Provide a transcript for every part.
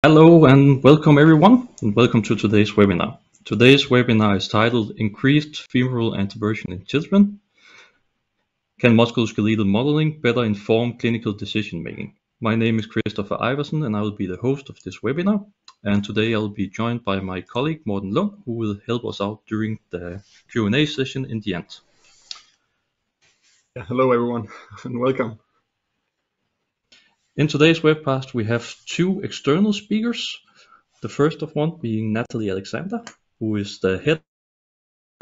Hello and welcome everyone, and welcome to today's webinar. Today's webinar is titled Increased Femoral Anteversion in Children. Can musculoskeletal modeling better inform clinical decision making? My name is Christopher Iversen and I will be the host of this webinar. And today I'll be joined by my colleague Morten Lund, who will help us out during the Q&A session in the end. Hello everyone and welcome. In today's webcast we have two external speakers. The first of one being Nathalie Alexander, who is the head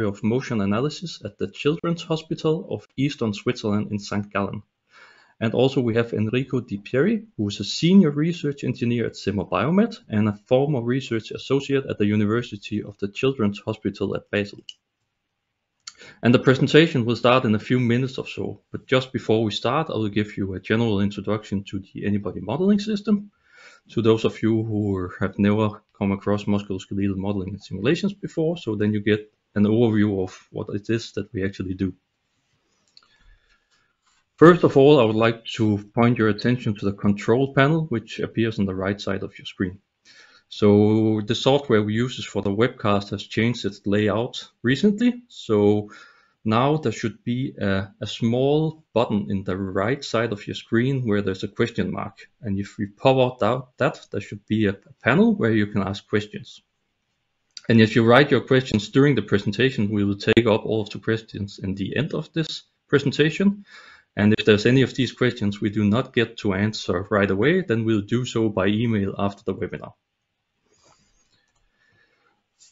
of motion analysis at the Children's Hospital of Eastern Switzerland in St. Gallen. And also we have Enrico De Pieri, who is a senior research engineer at Zimmer Biomed and a former research associate at the University of the Children's Hospital at Basel. And the presentation will start in a few minutes or so, but just before we start, I will give you a general introduction to the Anybody modeling system. To those of you who have never come across musculoskeletal modeling and simulations before, so then you get an overview of what it is that we actually do. First of all, I would like to point your attention to the control panel, which appears on the right side of your screen. So the software we use for the webcast has changed its layout recently. So now there should be a small button in the right side of your screen where there's a question mark. And if we pop out that, there should be a panel where you can ask questions. And if you write your questions during the presentation, we will take up all of the questions in the end of this presentation. And if there's any of these questions we do not get to answer right away, then we'll do so by email after the webinar.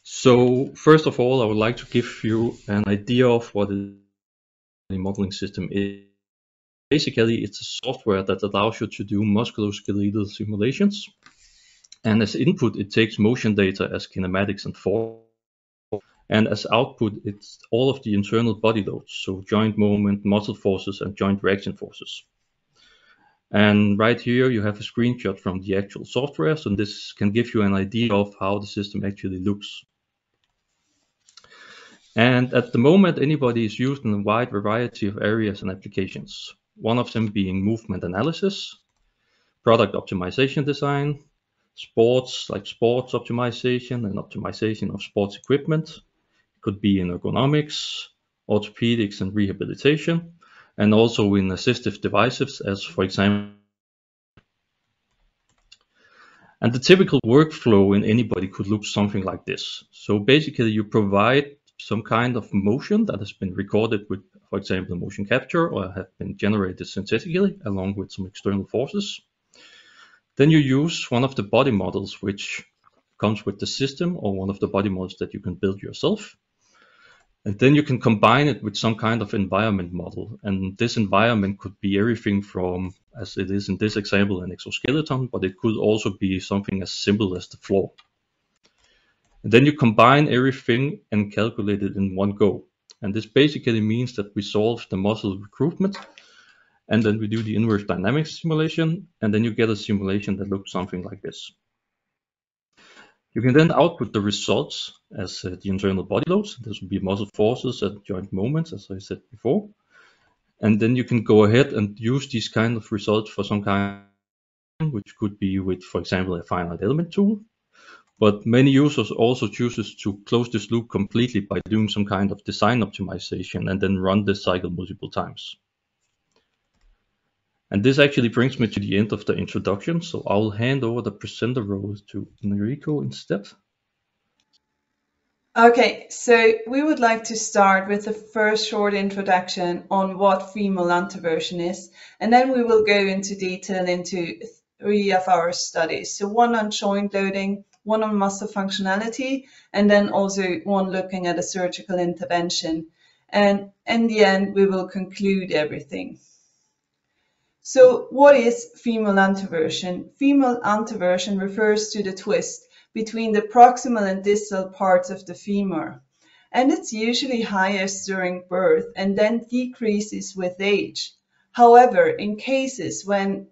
So first of all, I would like to give you an idea of what a modeling system is. Basically, it's a software that allows you to do musculoskeletal simulations. And as input, it takes motion data as kinematics and force. And as output, it's all of the internal body loads, so joint movement, muscle forces, and joint reaction forces. And right here, you have a screenshot from the actual software, so this can give you an idea of how the system actually looks. And at the moment, Anybody is used in a wide variety of areas and applications, one of them being movement analysis, product optimization design, sports, like sports optimization and optimization of sports equipment. It could be in ergonomics, orthopedics and rehabilitation, and also in assistive devices, as for example. And the typical workflow in Anybody could look something like this. So basically you provide some kind of motion that has been recorded with, for example, motion capture or have been generated synthetically along with some external forces. Then you use one of the body models which comes with the system or one of the body models that you can build yourself. And then you can combine it with some kind of environment model. And this environment could be everything from, as it is in this example, an exoskeleton, but it could also be something as simple as the floor. And then you combine everything and calculate it in one go. And this basically means that we solve the muscle recruitment, and then we do the inverse dynamics simulation, and then you get a simulation that looks something like this. You can then output the results as the internal body loads. This will be muscle forces and joint moments, as I said before. And then you can go ahead and use these kind of results for some kind, which could be with, for example, a finite element tool. But many users also chooses to close this loop completely by doing some kind of design optimization and then run this cycle multiple times. And this actually brings me to the end of the introduction, so I'll hand over the presenter role to Enrico instead. Okay, so we would like to start with the first short introduction on what femoral anteversion is, and then we will go into detail into 3 of our studies. So one on joint loading, one on muscle functionality, and then also one looking at a surgical intervention. And in the end, we will conclude everything. So what is femoral anteversion? Femoral anteversion refers to the twist between the proximal and distal parts of the femur. And it's usually highest during birth and then decreases with age. However, in cases when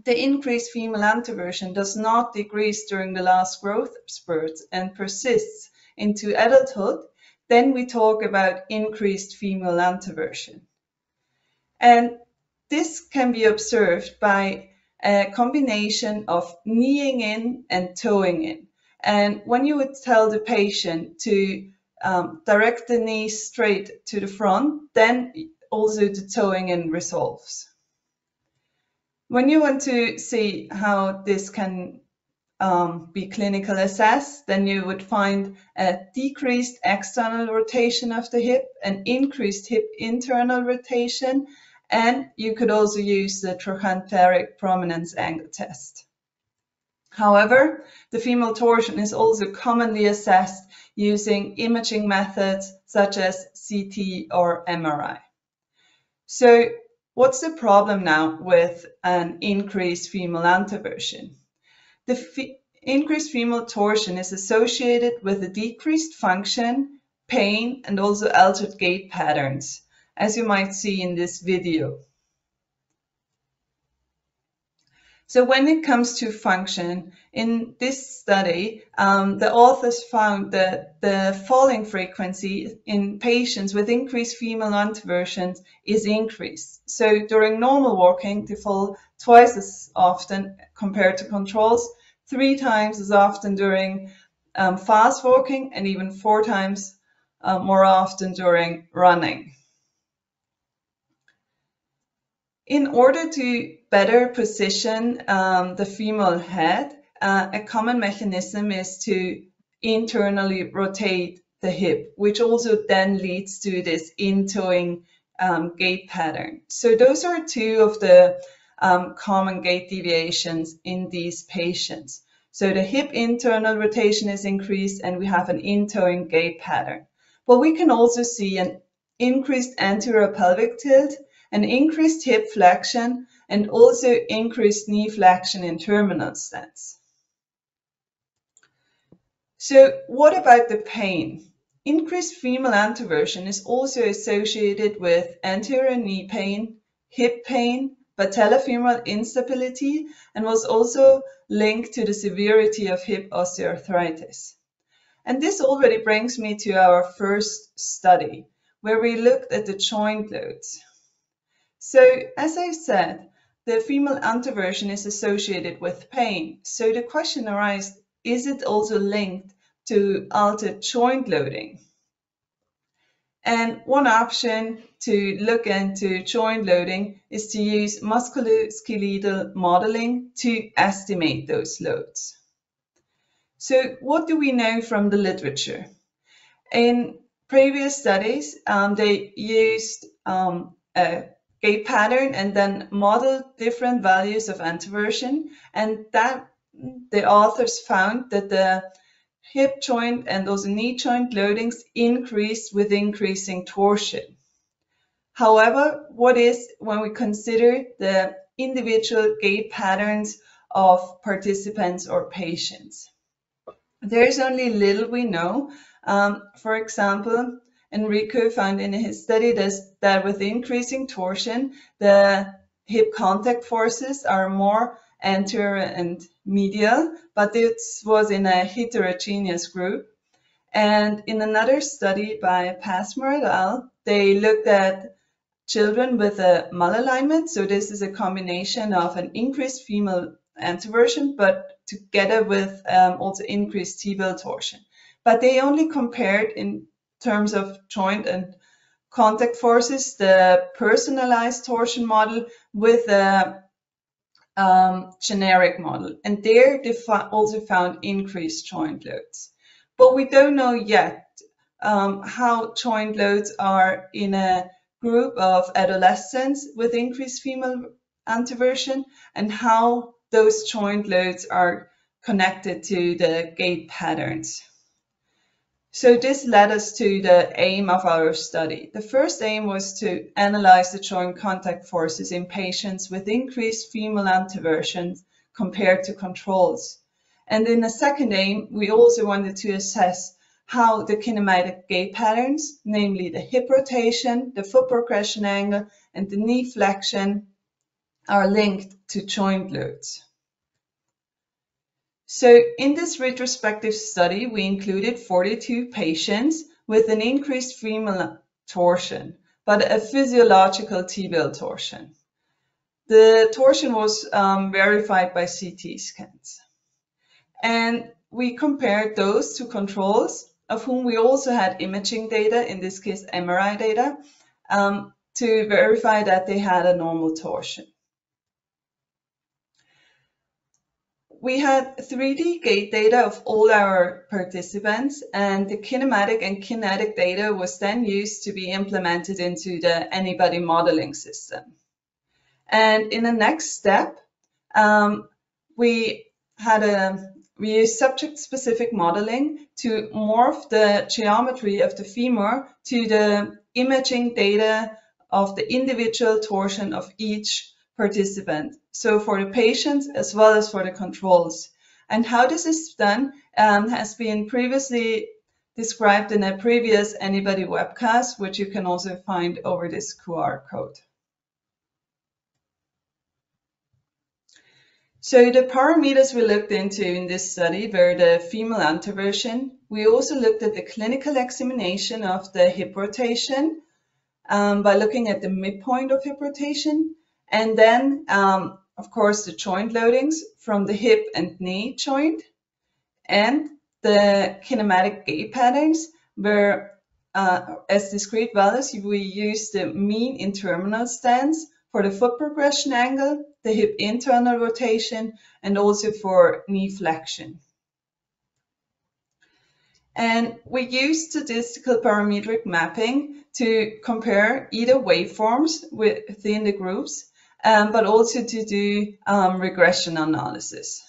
the increased femoral anteversion does not decrease during the last growth spurts and persists into adulthood, then we talk about increased femoral anteversion. And this can be observed by a combination of kneeing in and toeing in. And when you would tell the patient to direct the knee straight to the front, then also the toeing in resolves. When you want to see how this can be clinical assessed, then you would find a decreased external rotation of the hip, an increased hip internal rotation, and you could also use the trochanteric prominence angle test. However, the femoral torsion is also commonly assessed using imaging methods such as CT or MRI. So what's the problem now with an increased femoral anteversion? The increased femoral torsion is associated with a decreased function, pain, and also altered gait patterns, as you might see in this video. So when it comes to function, in this study, the authors found that the falling frequency in patients with increased femoral anteversions is increased. So during normal walking, they fall twice as often compared to controls, 3 times as often during fast walking, and even 4 times more often during running. In order to better position the femoral head, a common mechanism is to internally rotate the hip, which also then leads to this in-toeing gait pattern. So those are 2 of the common gait deviations in these patients. So the hip internal rotation is increased and we have an in-toeing gait pattern. But we can also see an increased anterior pelvic tilt, an increased hip flexion, and also increased knee flexion in terminal stance. So what about the pain? Increased femoral anteversion is also associated with anterior knee pain, hip pain, patellofemoral instability, and was also linked to the severity of hip osteoarthritis. And this already brings me to our first study, where we looked at the joint loads. So, as I said, the femoral anteversion is associated with pain. So the question arises, is it also linked to altered joint loading? And one option to look into joint loading is to use musculoskeletal modeling to estimate those loads. So what do we know from the literature? In previous studies, they used a gait pattern and then modeled different values of anteversion, and that the authors found that the hip joint and also knee joint loadings increased with increasing torsion. However, what is when we consider the individual gait patterns of participants or patients? There is only little we know. For example, Enrico found in his study that with increasing torsion, the hip contact forces are more anterior and medial, but this was in a heterogeneous group. And in another study by Passmore et al., they looked at children with a malalignment. So this is a combination of an increased femoral anteversion, but together with also increased tibial torsion. But they only compared in terms of joint and contact forces the personalized torsion model with a generic model, and there they also found increased joint loads. But we don't know yet how joint loads are in a group of adolescents with increased femoral anteversion and how those joint loads are connected to the gait patterns. So this led us to the aim of our study. The first aim was to analyze the joint contact forces in patients with increased femoral anteversion compared to controls. And in the second aim, we also wanted to assess how the kinematic gait patterns, namely the hip rotation, the foot progression angle, and the knee flexion, are linked to joint loads. So in this retrospective study, we included 42 patients with an increased femoral torsion, but a physiological tibial torsion. the torsion was verified by CT scans. And we compared those to controls, of whom we also had imaging data, in this case MRI data, to verify that they had a normal torsion. We had 3D gait data of all our participants, and the kinematic and kinetic data was then used to be implemented into the Anybody modeling system. And in the next step, we used subject-specific modeling to morph the geometry of the femur to the imaging data of the individual torsion of each participant. So for the patients as well as for the controls. And how this is done has been previously described in a previous Anybody webcast, which you can also find over this QR code. So the parameters we looked into in this study were the femoral anteversion. We also looked at the clinical examination of the hip rotation by looking at the midpoint of hip rotation. And then, of course, the joint loadings from the hip and knee joint. And the kinematic gait patterns were, as discrete values, we used the mean interterminal stance for the foot progression angle, the hip internal rotation, and also for knee flexion. And we used statistical parametric mapping to compare either waveforms within the groups, but also to do regression analysis.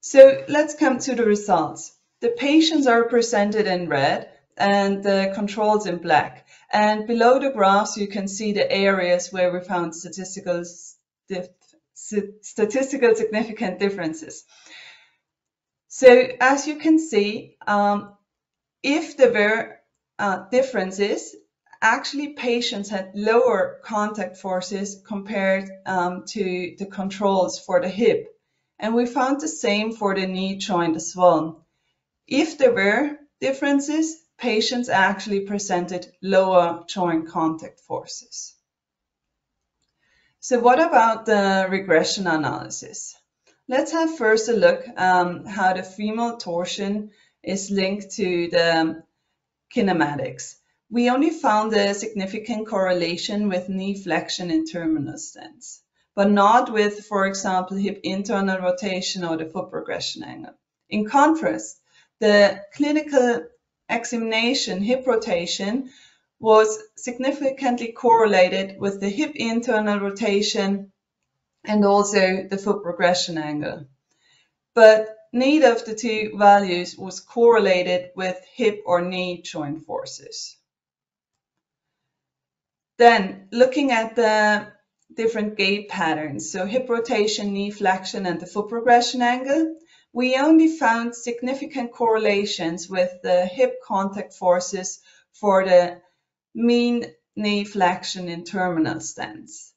So let's come to the results. The patients are presented in red and the controls in black. And below the graphs, you can see the areas where we found statistical significant differences. So as you can see, if there were differences, actually patients had lower contact forces compared to the controls for the hip. And we found the same for the knee joint as well. If there were differences, patients actually presented lower joint contact forces. So what about the regression analysis? Let's have first a look how the femoral torsion is linked to the kinematics. We only found a significant correlation with knee flexion and terminal stance, but not with, for example, hip internal rotation or the foot progression angle. In contrast, the clinical examination hip rotation was significantly correlated with the hip internal rotation and also the foot progression angle. But neither of the two values was correlated with hip or knee joint forces. Then looking at the different gait patterns, so hip rotation, knee flexion, and the foot progression angle, we only found significant correlations with the hip contact forces for the mean knee flexion in terminal stance.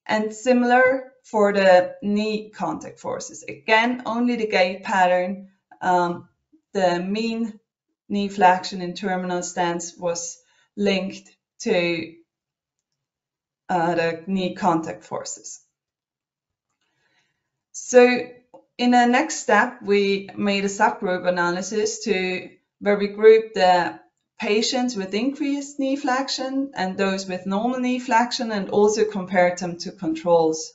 And similar for the knee contact forces. Again, only the gait pattern, the mean knee flexion in terminal stance was linked to the knee contact forces. So in the next step, we made a subgroup analysis where we grouped the patients with increased knee flexion and those with normal knee flexion, and also compared them to controls.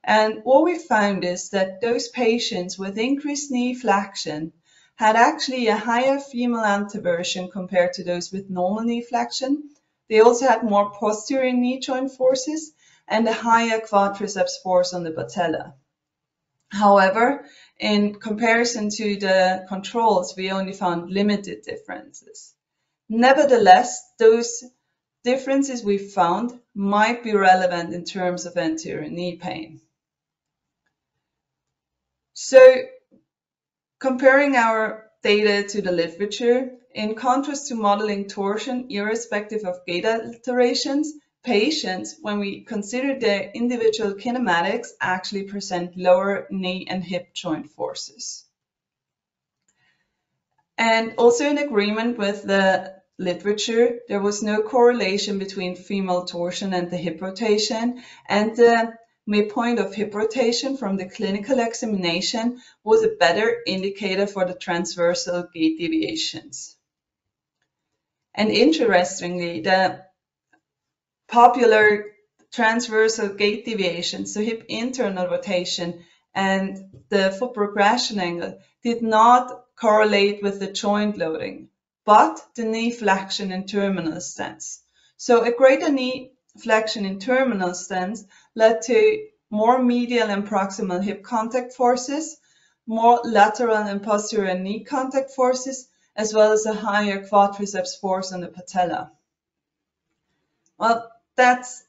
And what we found is that those patients with increased knee flexion had actually a higher femoral anteversion compared to those with normal knee flexion. They also had more posterior knee joint forces and a higher quadriceps force on the patella. However, in comparison to the controls, we only found limited differences. Nevertheless, those differences we found might be relevant in terms of anterior knee pain. So, comparing our data to the literature, in contrast to modeling torsion irrespective of gait alterations, patients, when we consider their individual kinematics, actually present lower knee and hip joint forces. And also in agreement with the literature, there was no correlation between female torsion and the hip rotation, and the midpoint of hip rotation from the clinical examination was a better indicator for the transversal gait deviations. And interestingly, the popular transversal gait deviations, so hip internal rotation and the foot progression angle, did not correlate with the joint loading, but the knee flexion in terminal stance. So a greater knee flexion in terminal stance led to more medial and proximal hip contact forces, more lateral and posterior knee contact forces, as well as a higher quadriceps force on the patella. Well, that's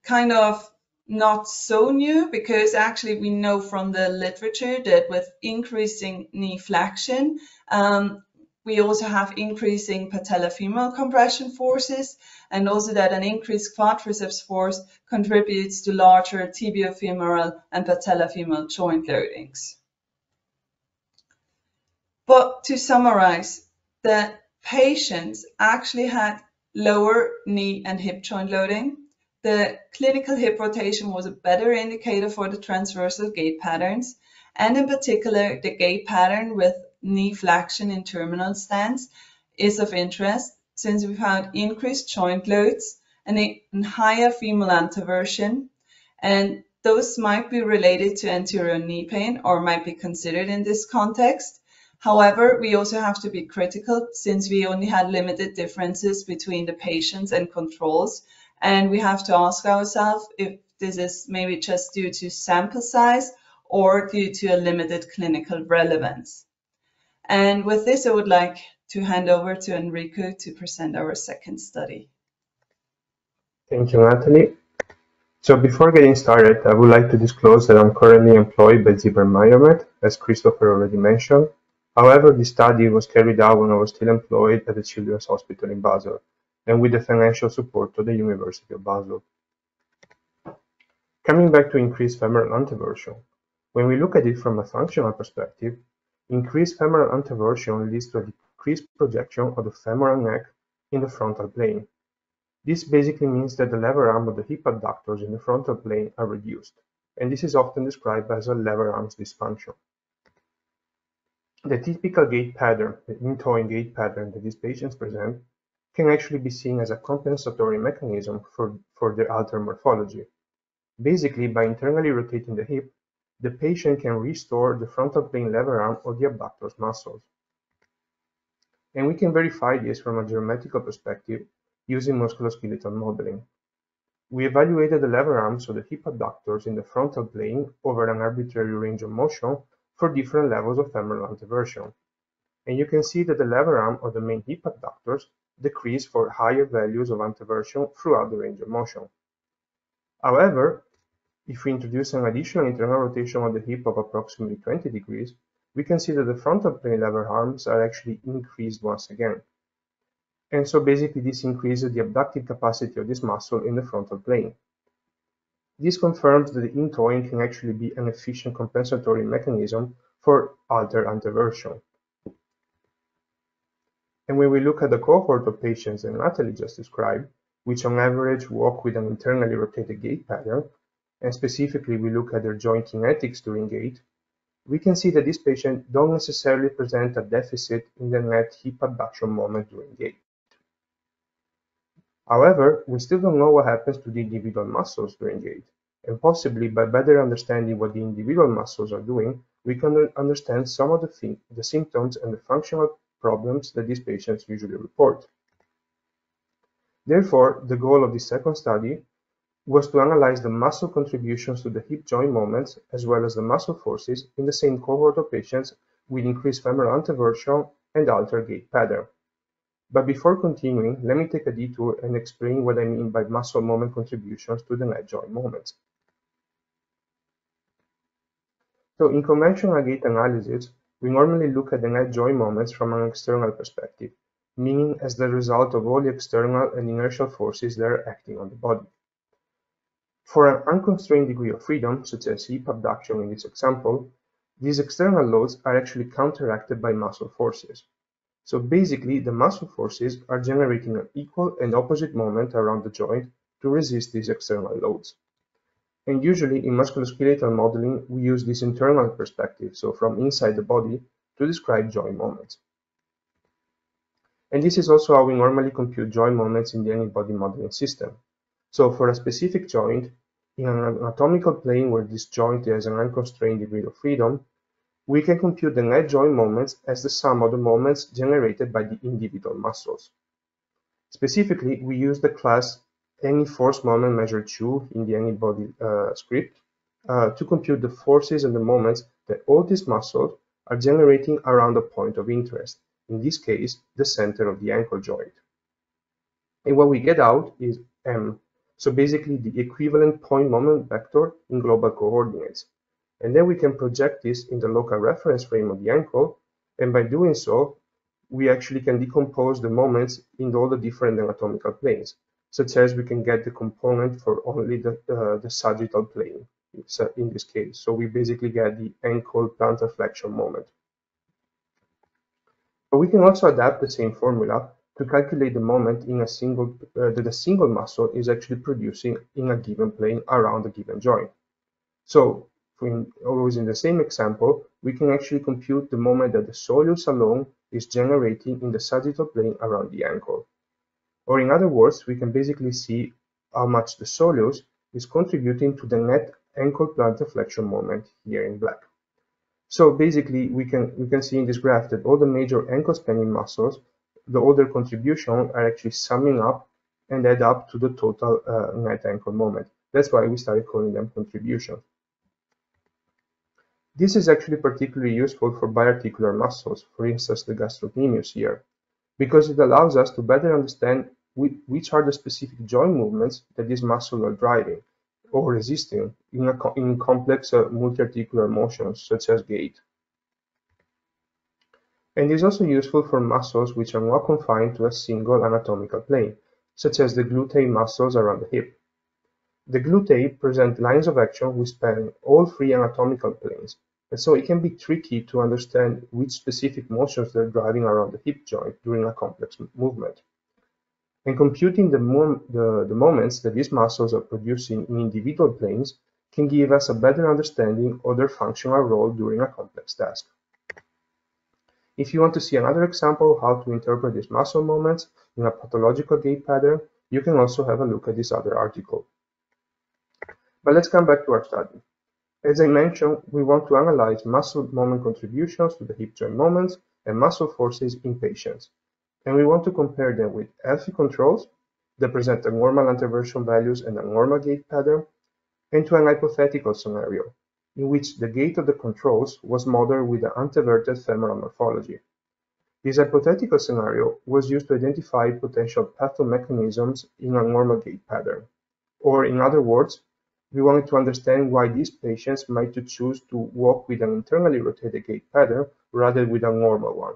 kind of not so new, because actually we know from the literature that with increasing knee flexion, we also have increasing patellofemoral compression forces, and also that an increased quadriceps force contributes to larger tibiofemoral and patellofemoral joint loadings. But to summarize, the patients actually had lower knee and hip joint loading. The clinical hip rotation was a better indicator for the transversal gait patterns, and in particular, the gait pattern with knee flexion in terminal stance is of interest, since we found increased joint loads and a higher femoral anteversion, and those might be related to anterior knee pain or might be considered in this context. However, we also have to be critical, since we only had limited differences between the patients and controls, and we have to ask ourselves if this is maybe just due to sample size or due to a limited clinical relevance. And with this, I would like to hand over to Enrico to present our second study. Thank you, Nathalie. So before getting started, I would like to disclose that I'm currently employed by Zebra Biomed, as Christopher already mentioned. However, this study was carried out when I was still employed at the Children's Hospital in Basel, and with the financial support of the University of Basel. Coming back to increased femoral anteversion, when we look at it from a functional perspective, increased femoral anteversion leads to a decreased projection of the femoral neck in the frontal plane. This basically means that the lever arm of the hip abductors in the frontal plane are reduced, and this is often described as a lever arms dysfunction. The typical gait pattern, the in-toeing gait pattern that these patients present, can actually be seen as a compensatory mechanism for their altered morphology. Basically, by internally rotating the hip, the patient can restore the frontal plane lever arm of the abductor's muscles. And we can verify this from a geometrical perspective using musculoskeletal modeling. We evaluated the lever arms of the hip abductors in the frontal plane over an arbitrary range of motion for different levels of femoral anteversion. And you can see that the lever arm of the main hip abductors decrease for higher values of anteversion throughout the range of motion. However, if we introduce an additional internal rotation of the hip of approximately 20 degrees, we can see that the frontal plane lever arms are actually increased once again. And so basically this increases the abductive capacity of this muscle in the frontal plane. This confirms that the in-toeing can actually be an efficient compensatory mechanism for altered anteversion. And when we look at the cohort of patients that Nathalie just described, which on average walk with an internally rotated gait pattern, and specifically we look at their joint kinetics during gait, we can see that these patients don't necessarily present a deficit in the net hip abduction moment during gait. However, we still don't know what happens to the individual muscles during gait, and possibly by better understanding what the individual muscles are doing, we can understand some of the symptoms and the functional problems that these patients usually report. Therefore, the goal of this second study was to analyze the muscle contributions to the hip joint moments as well as the muscle forces in the same cohort of patients with increased femoral anteversion and altered gait pattern. But before continuing, let me take a detour and explain what I mean by muscle moment contributions to the net joint moments. So in conventional gait analysis, we normally look at the net joint moments from an external perspective, meaning as the result of all the external and inertial forces that are acting on the body. For an unconstrained degree of freedom, such as hip abduction in this example, these external loads are actually counteracted by muscle forces. So basically, the muscle forces are generating an equal and opposite moment around the joint to resist these external loads. And usually in musculoskeletal modeling, we use this internal perspective, so from inside the body, to describe joint moments. And this is also how we normally compute joint moments in the any-body modeling system. So for a specific joint, in an anatomical plane where this joint has an unconstrained degree of freedom, we can compute the net joint moments as the sum of the moments generated by the individual muscles. Specifically, we use the class any force moment measured 2 in the any-body script to compute the forces and the moments that all these muscles are generating around a point of interest, in this case, the center of the ankle joint. And what we get out is M, so basically the equivalent point moment vector in global coordinates. And then we can project this in the local reference frame of the ankle, and by doing so, we actually can decompose the moments in all the different anatomical planes, such as we can get the component for only the sagittal plane, in this case. So we basically get the ankle plantar flexion moment. But we can also adapt the same formula to calculate the moment in a single, that a single muscle is actually producing in a given plane around a given joint. So, always in the same example, we can actually compute the moment that the soleus alone is generating in the sagittal plane around the ankle. Or in other words, we can basically see how much the soleus is contributing to the net ankle plantar flexion moment here in black. So basically, we can see in this graph that all the major ankle spanning muscles, all their contribution are actually summing up and add up to the total net ankle moment. That's why we started calling them contributions. This is actually particularly useful for biarticular muscles, for instance the gastrocnemius here, because it allows us to better understand which are the specific joint movements that these muscles are driving or resisting in complex multi-articular motions such as gait. And is also useful for muscles which are not confined to a single anatomical plane, such as the glute muscles around the hip. The glute present lines of action which span all three anatomical planes, and so it can be tricky to understand which specific motions they're driving around the hip joint during a complex movement. And computing the moments that these muscles are producing in individual planes can give us a better understanding of their functional role during a complex task. If you want to see another example of how to interpret these muscle moments in a pathological gait pattern, you can also have a look at this other article. But let's come back to our study. As I mentioned, we want to analyze muscle moment contributions to the hip joint moments and muscle forces in patients. And we want to compare them with healthy controls that present a normal anteversion values and a normal gait pattern, and to an hypothetical scenario in which the gait of the controls was modeled with the anteverted femoral morphology. This hypothetical scenario was used to identify potential pathomechanisms in a normal gait pattern. Or in other words, we wanted to understand why these patients might choose to walk with an internally rotated gait pattern rather with a normal one.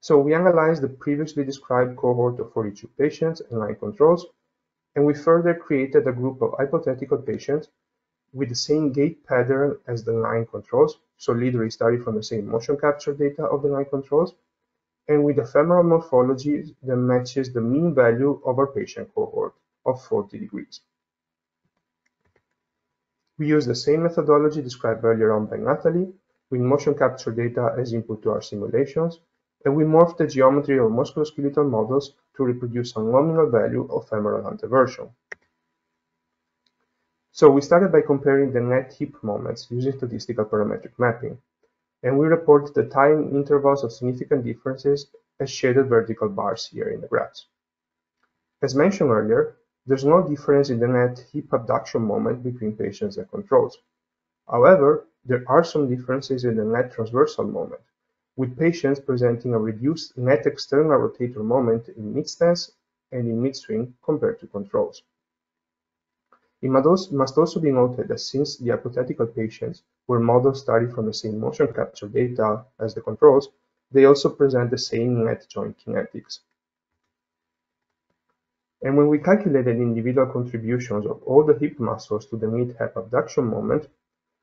So we analyzed the previously described cohort of 42 patients and 9 controls, and we further created a group of hypothetical patients with the same gait pattern as the 9 controls, so literally starting from the same motion capture data of the 9 controls, and with a femoral morphology that matches the mean value of our patient cohort of 40 degrees. We use the same methodology described earlier on by Nathalie, with motion capture data as input to our simulations, and we morphed the geometry of musculoskeletal models to reproduce a nominal value of femoral anteversion. So we started by comparing the net hip moments using statistical parametric mapping, and we reported the time intervals of significant differences as shaded vertical bars here in the graphs. As mentioned earlier, there's no difference in the net hip abduction moment between patients and controls. However, there are some differences in the net transversal moment, with patients presenting a reduced net external rotator moment in mid-stance and in mid-swing compared to controls. It must also be noted that since the hypothetical patients were modeled starting from the same motion capture data as the controls, they also present the same net joint kinetics. And when we calculated individual contributions of all the hip muscles to the mid-hip abduction moment,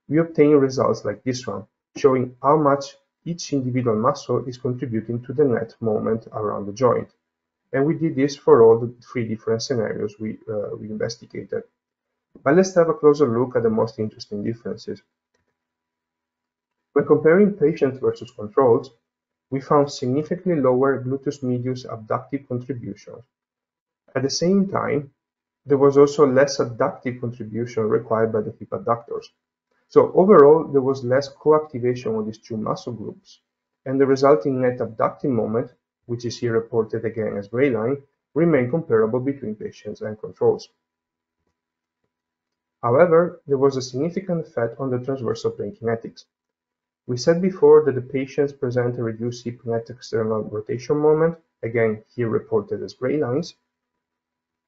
we obtained results like this one, showing how much each individual muscle is contributing to the net moment around the joint. And we did this for all the 3 different scenarios we investigated. But let's have a closer look at the most interesting differences. When comparing patients versus controls, we found significantly lower gluteus medius abductive contributions. At the same time, there was also less adductive contribution required by the hip adductors. So overall, there was less co-activation of these 2 muscle groups, and the resulting net abductive moment, which is here reported again as gray line, remained comparable between patients and controls. However, there was a significant effect on the transversal plane kinetics. We said before that the patients present a reduced hip net external rotation moment, again here reported as gray lines,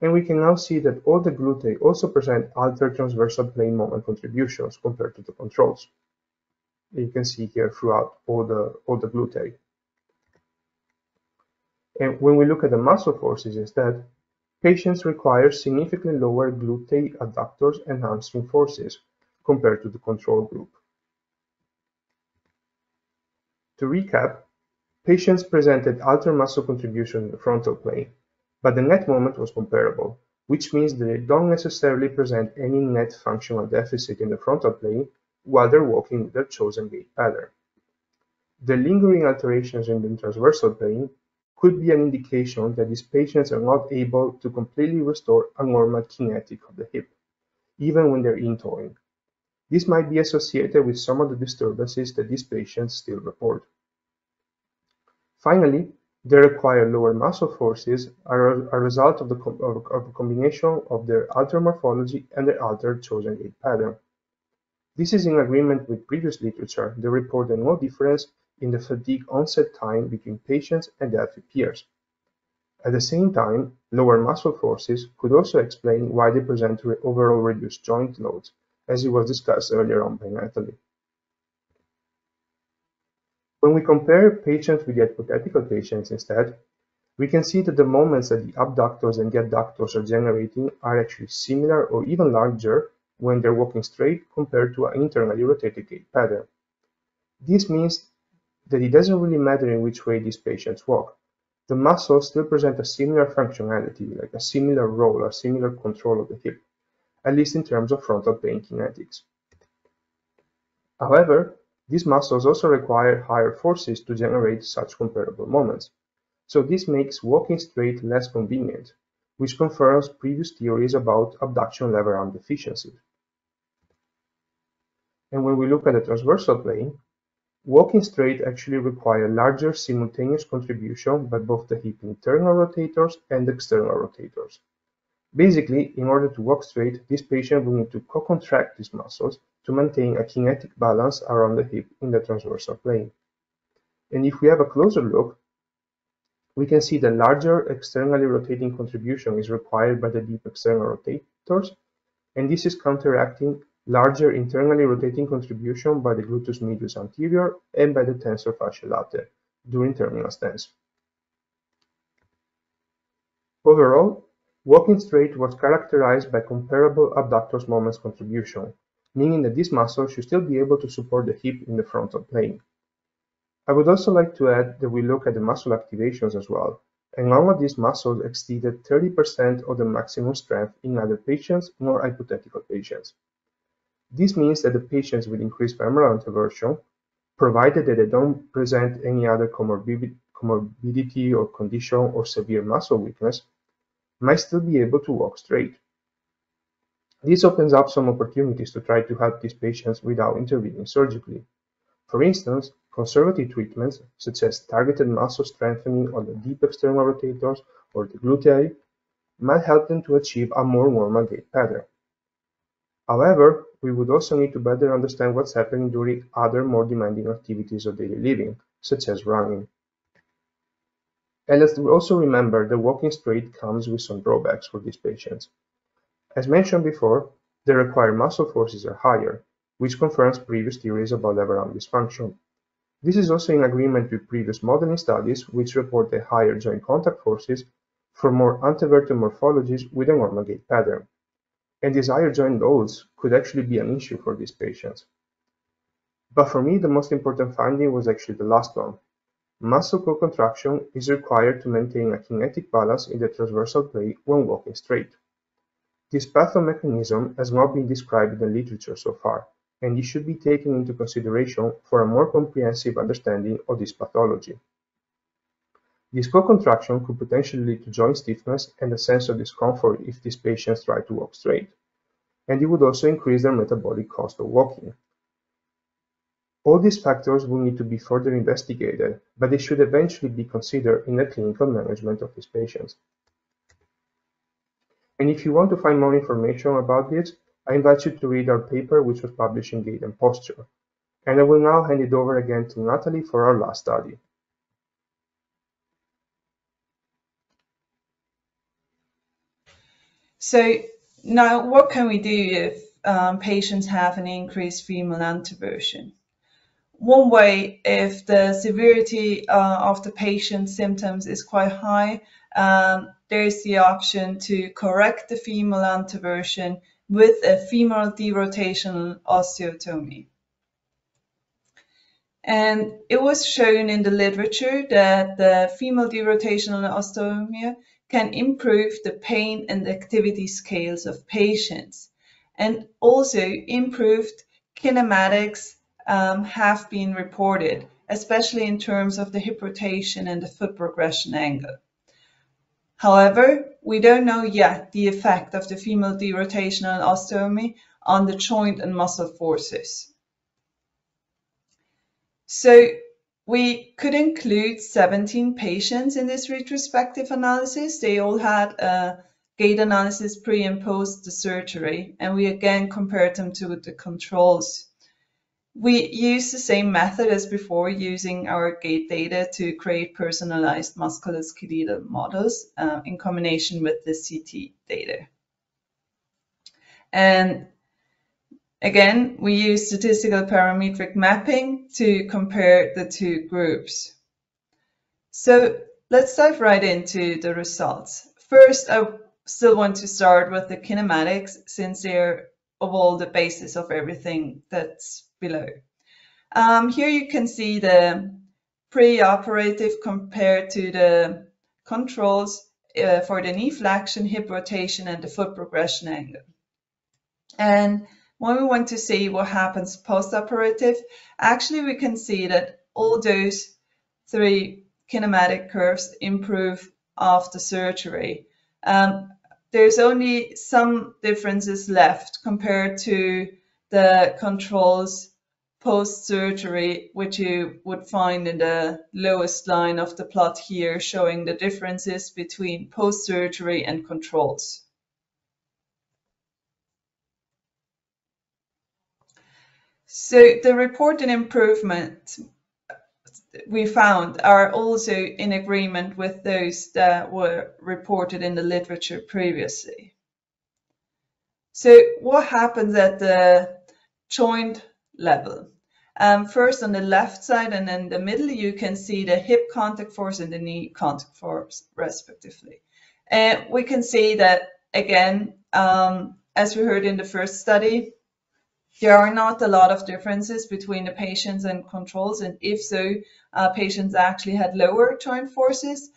and we can now see that all the glutae also present altered transversal plane moment contributions compared to the controls. You can see here throughout all the glutae. And when we look at the muscle forces instead, patients require significantly lower glute adductors and hamstring forces compared to the control group. To recap, patients presented altered muscle contribution in the frontal plane, but the net moment was comparable, which means that they don't necessarily present any net functional deficit in the frontal plane while they're walking with their chosen gait pattern. The lingering alterations in the transversal plane could be an indication that these patients are not able to completely restore a normal kinetic of the hip, even when they're in-toeing. This might be associated with some of the disturbances that these patients still report. Finally, they require lower muscle forces as a result of the combination of their altered morphology and their altered chosen gait pattern. This is in agreement with previous literature that reported no difference in the fatigue onset time between patients and healthy peers. At the same time, lower muscle forces could also explain why they present overall reduced joint loads, as it was discussed earlier on by Nathalie. When we compare patients with the hypothetical patients instead, we can see that the moments that the abductors and the adductors are generating are actually similar or even larger when they're walking straight compared to an internally rotated gait pattern. This means that it doesn't really matter in which way these patients walk. The muscles still present a similar functionality, like a similar role or similar control of the hip, at least in terms of frontal plane kinetics. However, these muscles also require higher forces to generate such comparable moments. So this makes walking straight less convenient, which confirms previous theories about abduction lever arm deficiency. And when we look at the transversal plane, walking straight actually requires larger simultaneous contribution by both the hip internal rotators and external rotators. Basically, in order to walk straight, this patient will need to co-contract these muscles to maintain a kinetic balance around the hip in the transversal plane. And if we have a closer look, we can see the larger externally rotating contribution is required by the deep external rotators, and this is counteracting larger internally rotating contribution by the gluteus medius anterior and by the tensor fasciae latae during terminal stance. Overall, walking straight was characterized by comparable abductors moments contribution, meaning that this muscle should still be able to support the hip in the frontal plane. I would also like to add that we look at the muscle activations as well, and none of these muscles exceeded 30% of the maximum strength in either patients nor hypothetical patients. This means that the patients with increased femoral anteversion, provided that they don't present any other comorbidity or condition or severe muscle weakness, might still be able to walk straight. This opens up some opportunities to try to help these patients without intervening surgically. For instance, conservative treatments such as targeted muscle strengthening on the deep external rotators or the glutae might help them to achieve a more normal gait pattern. However, we would also need to better understand what's happening during other more demanding activities of daily living, such as running. And let's also remember that walking straight comes with some drawbacks for these patients. As mentioned before, the required muscle forces are higher, which confirms previous theories about lever arm dysfunction. This is also in agreement with previous modeling studies, which reported higher joint contact forces for more anteverted morphologies with a normal gait pattern. And these higher joint loads could actually be an issue for these patients. But for me, the most important finding was actually the last one. Muscle co-contraction is required to maintain a kinetic balance in the transversal plane when walking straight. This pathomechanism has not been described in the literature so far, and it should be taken into consideration for a more comprehensive understanding of this pathology. This co-contraction could potentially lead to joint stiffness and a sense of discomfort if these patients try to walk straight, and it would also increase their metabolic cost of walking. All these factors will need to be further investigated, but they should eventually be considered in the clinical management of these patients. And if you want to find more information about this, I invite you to read our paper which was published in Gait and Posture. And I will now hand it over again to Nathalie for our last study. So now what can we do if patients have an increased femoral anteversion? One way, if the severity of the patient's symptoms is quite high, there is the option to correct the femoral anteversion with a femoral derotational osteotomy. And it was shown in the literature that the femoral derotational osteotomy can improve the pain and activity scales of patients, and also improved kinematics have been reported, especially in terms of the hip rotation and the foot progression angle. However, we don't know yet the effect of the femoral derotational osteotomy on the joint and muscle forces. So we could include 17 patients in this retrospective analysis. They all had a gait analysis pre and post the surgery, and we again compared them to the controls. We use the same method as before, using our gait data to create personalized musculoskeletal models in combination with the CT data. And again, we use statistical parametric mapping to compare the two groups. So let's dive right into the results. First, I still want to start with the kinematics, since they're of all the basis of everything that's below. Here you can see the pre-operative compared to the controls for the knee flexion, hip rotation, and the foot progression angle. And when we want to see what happens post-operative, actually we can see that all those three kinematic curves improve after surgery. There's only some differences left compared to the controls post-surgery, which you would find in the lowest line of the plot here, showing the differences between post-surgery and controls. So the reported improvement we found are also in agreement with those that were reported in the literature previously. So what happens at the joint level? First on the left side and in the middle, you can see the hip contact force and the knee contact force respectively. And we can see that again, as we heard in the first study, there are not a lot of differences between the patients and controls, and if so, patients actually had lower joint forces,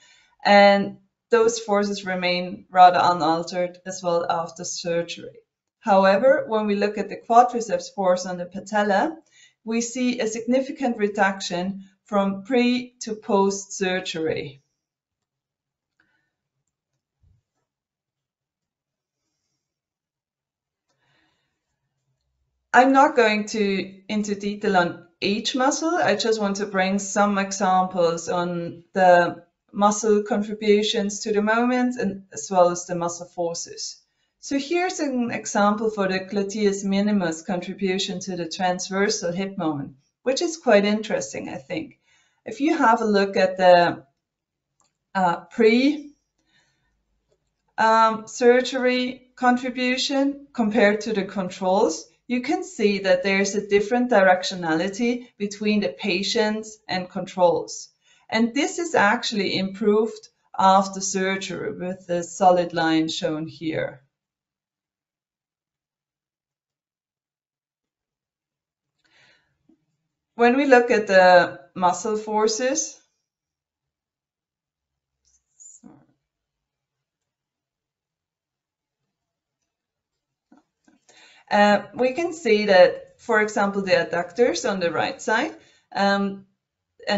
and those forces remain rather unaltered as well after surgery. However, when we look at the quadriceps force on the patella, we see a significant reduction from pre to post surgery. I'm not going into detail on each muscle. I just want to bring some examples on the muscle contributions to the moment and as well as the muscle forces. So here's an example for the gluteus minimus contribution to the transversal hip moment, which is quite interesting, I think. If you have a look at the pre-surgery contribution compared to the controls, you can see that there's a different directionality between the patients and controls. And this is actually improved after surgery with the solid line shown here. when we look at the muscle forces, we can see that, for example, the adductors on the right side, and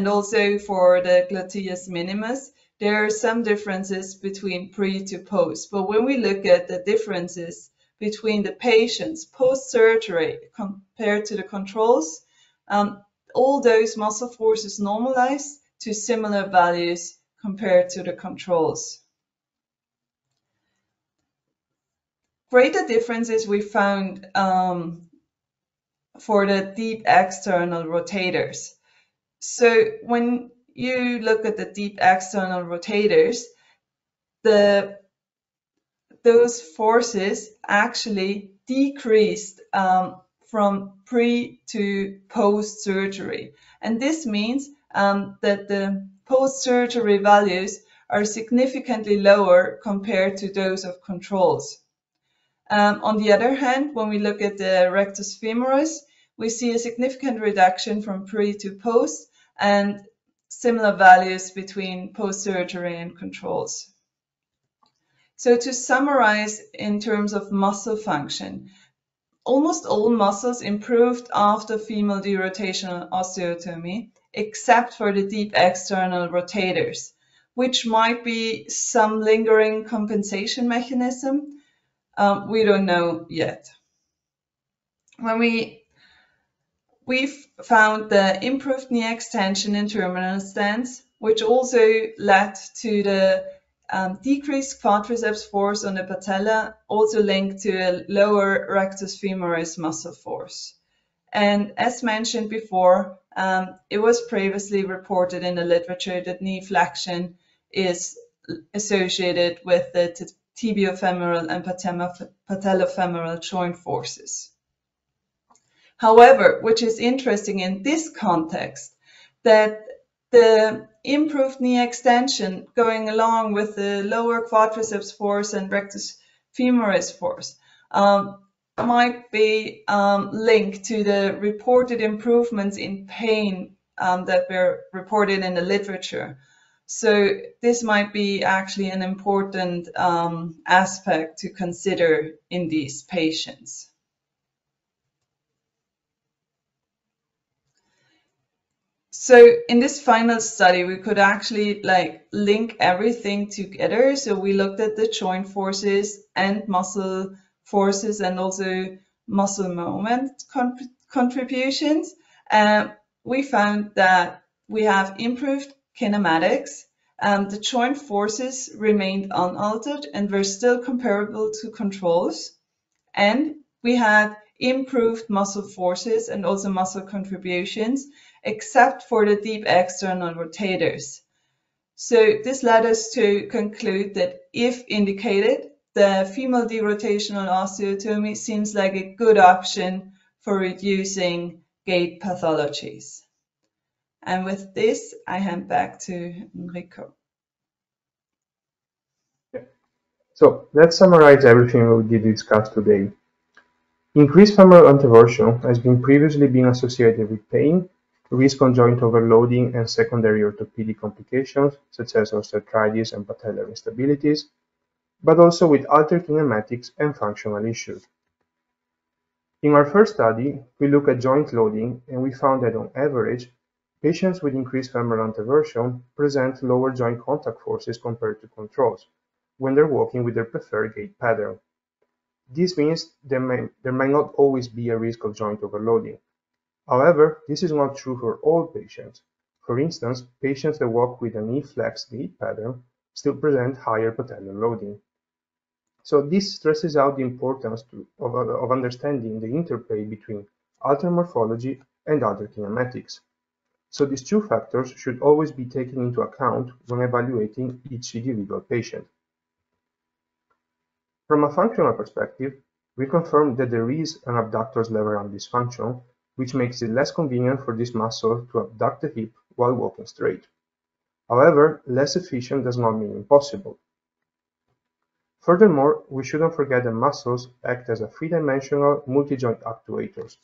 also for the gluteus minimus, there are some differences between pre to post. But when we look at the differences between the patients post-surgery compared to the controls, all those muscle forces normalize to similar values compared to the controls. Greater differences we found for the deep external rotators. So when you look at the deep external rotators, those forces actually decreased from pre to post surgery. And this means that the post surgery values are significantly lower compared to those of controls. On the other hand, when we look at the rectus femoris, we see a significant reduction from pre to post and similar values between post-surgery and controls. So to summarize in terms of muscle function, almost all muscles improved after female derotational osteotomy, except for the deep external rotators, which might be some lingering compensation mechanism. We don't know yet. When we've found the improved knee extension in terminal stance, which also led to the decreased quadriceps force on the patella, also linked to a lower rectus femoris muscle force. And as mentioned before, it was previously reported in the literature that knee flexion is associated with the tibiofemoral and patellofemoral joint forces. However, which is interesting in this context, that the improved knee extension going along with the lower quadriceps force and rectus femoris force might be linked to the reported improvements in pain that were reported in the literature. So this might be actually an important aspect to consider in these patients. So in this final study, we could actually link everything together. So we looked at the joint forces and muscle forces and also muscle moment contributions. We found that we have improved kinematics. The joint forces remained unaltered and were still comparable to controls. And we had improved muscle forces and also muscle contributions, except for the deep external rotators. So this led us to conclude that if indicated, the female derotational osteotomy seems like a good option for reducing gait pathologies. And with this, I hand back to Enrico. So let's summarize everything we did discuss today. Increased femoral anteversion has previously been associated with pain, risk on joint overloading and secondary orthopedic complications such as osteoarthritis and patellar instabilities, but also with altered kinematics and functional issues. In our first study, we looked at joint loading and we found that on average, patients with increased femoral anteversion present lower joint contact forces compared to controls when they're walking with their preferred gait pattern. This means there might not always be a risk of joint overloading. However, this is not true for all patients. For instance, patients that walk with a knee flex gait pattern still present higher patellar loading. So this stresses out the importance of understanding the interplay between altered morphology and altered kinematics. So these two factors should always be taken into account when evaluating each individual patient. From a functional perspective, we confirm that there is an abductor's lever arm dysfunction, which makes it less convenient for this muscle to abduct the hip while walking straight. However, less efficient does not mean impossible. Furthermore, we shouldn't forget that muscles act as a three-dimensional multi-joint actuators.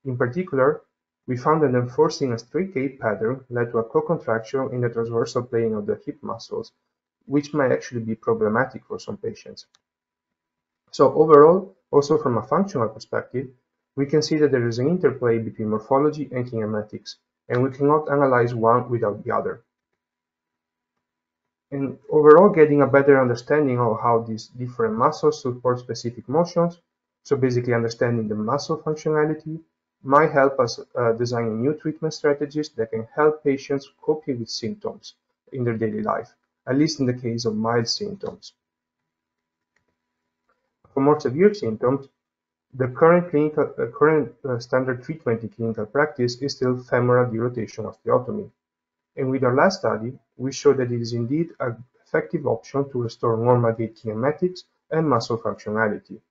In particular, we found that enforcing a straight gait pattern led to a co-contraction in the transversal plane of the hip muscles, which might actually be problematic for some patients. So overall, also from a functional perspective, we can see that there is an interplay between morphology and kinematics, and we cannot analyze one without the other. And overall, getting a better understanding of how these different muscles support specific motions, so basically understanding the muscle functionality, might help us design new treatment strategies that can help patients coping with symptoms in their daily life, at least in the case of mild symptoms. For more severe symptoms, the current standard treatment in clinical practice is still femoral derotation osteotomy. And with our last study, we showed that it is indeed an effective option to restore normal gait kinematics and muscle functionality.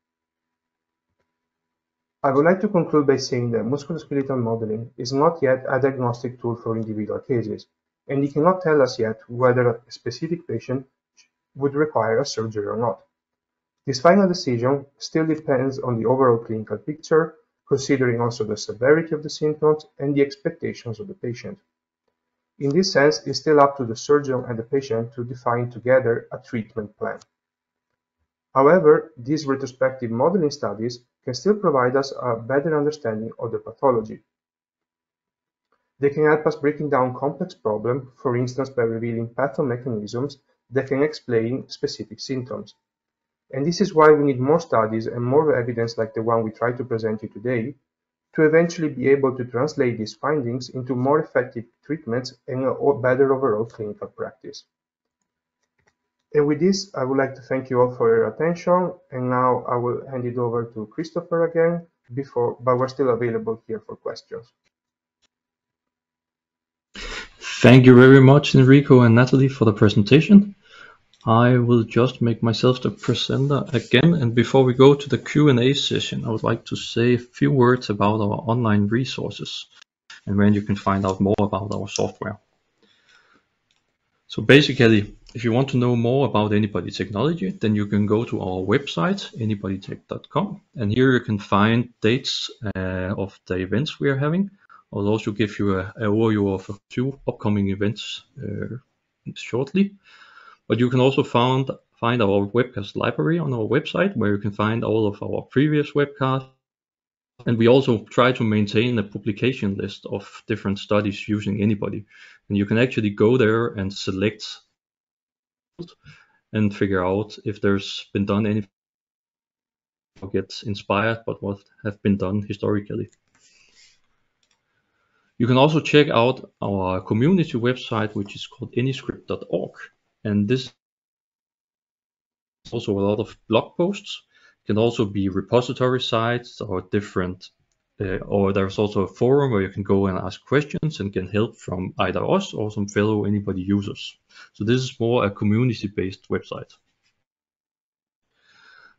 I would like to conclude by saying that musculoskeletal modeling is not yet a diagnostic tool for individual cases, and it cannot tell us yet whether a specific patient would require a surgery or not. This final decision still depends on the overall clinical picture, considering also the severity of the symptoms and the expectations of the patient. In this sense, it's still up to the surgeon and the patient to define together a treatment plan. However, these retrospective modeling studies can still provide us a better understanding of the pathology. They can help us breaking down complex problems, for instance by revealing pathomechanisms that can explain specific symptoms. And this is why we need more studies and more evidence like the one we try to present you today, to eventually be able to translate these findings into more effective treatments and a better overall clinical practice. And with this, I would like to thank you all for your attention, and now I will hand it over to Christopher again, but we're still available here for questions. Thank you very much, Enrico and Nathalie, for the presentation. I will just make myself the presenter again, and before we go to the Q&A session, I would like to say a few words about our online resources and where you can find out more about our software. So basically, if you want to know more about Anybody Technology, then you can go to our website, anybodytech.com, and here you can find dates of the events we are having. I'll also give you an overview of a few upcoming events shortly. But you can also find our webcast library on our website, where you can find all of our previous webcasts. And we also try to maintain a publication list of different studies using Anybody. And you can actually go there and select and figure out if there's been done anything or get inspired by what have been done historically. You can also check out our community website, which is called anyscript.org. And this is also a lot of blog posts. It can also be repository sites or different, or there's also a forum where you can go and ask questions and get help from either us or some fellow Anybody users. So this is more a community-based website.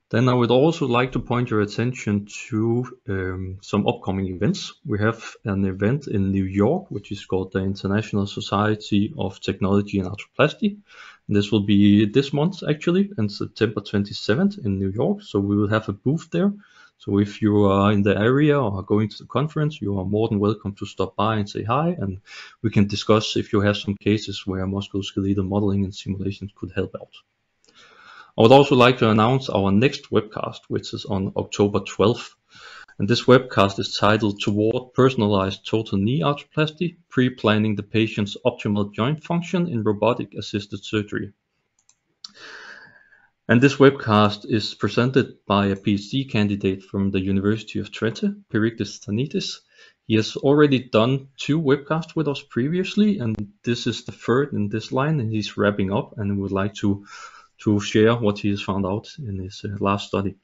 Then I would also like to point your attention to some upcoming events. We have an event in New York, which is called the International Society of Technology and Arthroplasty. And this will be this month actually, on September 27th in New York. So we will have a booth there. So if you are in the area or are going to the conference, you are more than welcome to stop by and say hi, and we can discuss if you have some cases where musculoskeletal modeling and simulations could help out. I would also like to announce our next webcast, which is on October 12th. And this webcast is titled Toward Personalized Total Knee Arthroplasty, Pre-Planning the Patient's Optimal Joint Function in Robotic-Assisted Surgery. And this webcast is presented by a PhD candidate from the University of Twente, Periktis Tanitis. He has already done 2 webcasts with us previously, and this is the third in this line, and he's wrapping up and would like to share what he has found out in his last study.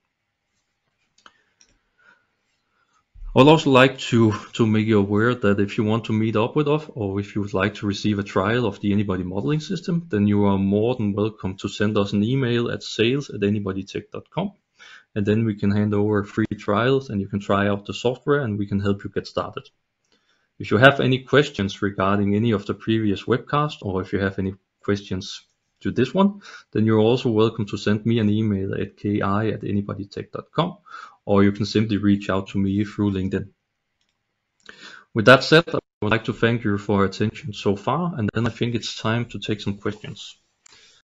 I would also like to make you aware that if you want to meet up with us, or if you would like to receive a trial of the Anybody modeling system, then you are more than welcome to send us an email at sales@anybodytech.com, and then we can hand over free trials and you can try out the software and we can help you get started. If you have any questions regarding any of the previous webcasts, or if you have any questions to this one, then you're also welcome to send me an email at ki@anybodytech.com, or you can simply reach out to me through LinkedIn. With that said, I would like to thank you for your attention so far, and then I think it's time to take some questions.